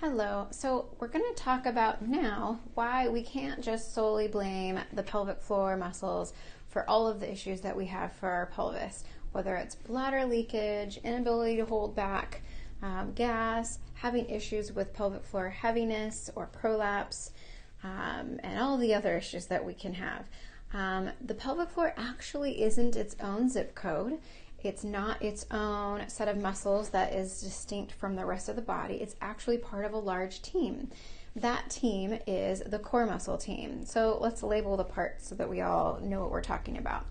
Hello. So we're going to talk about now why we can't just solely blame the pelvic floor muscles for all of the issues that we have for our pelvis, whether it's bladder leakage, inability to hold back gas, having issues with pelvic floor heaviness or prolapse, and all the other issues that we can have. The pelvic floor actually isn't its own zip code. It's not its own set of muscles that is distinct from the rest of the body. It's actually part of a large team. That team is the core muscle team. So let's label the parts so that we all know what we're talking about.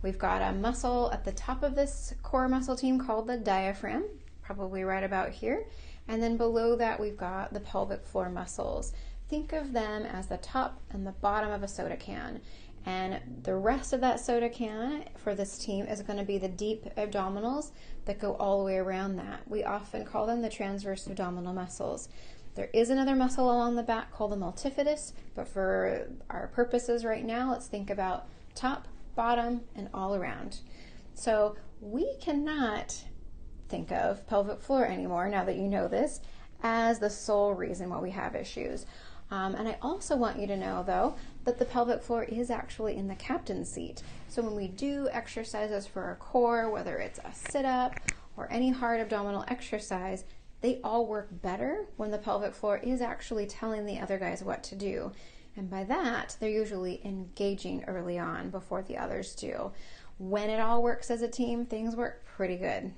We've got a muscle at the top of this core muscle team called the diaphragm, probably right about here. And then below that we've got the pelvic floor muscles. Think of them as the top and the bottom of a soda can. And the rest of that soda can for this team is going to be the deep abdominals that go all the way around that. We often call them the transverse abdominal muscles. There is another muscle along the back called the multifidus, but for our purposes right now, let's think about top, bottom, and all around. So we cannot think of pelvic floor anymore, now that you know this, as the sole reason why we have issues. And I also want you to know, though, that the pelvic floor is actually in the captain's seat. So when we do exercises for our core, whether it's a sit-up or any hard abdominal exercise, they all work better when the pelvic floor is actually telling the other guys what to do. And by that, they're usually engaging early on before the others do. When it all works as a team, things work pretty good.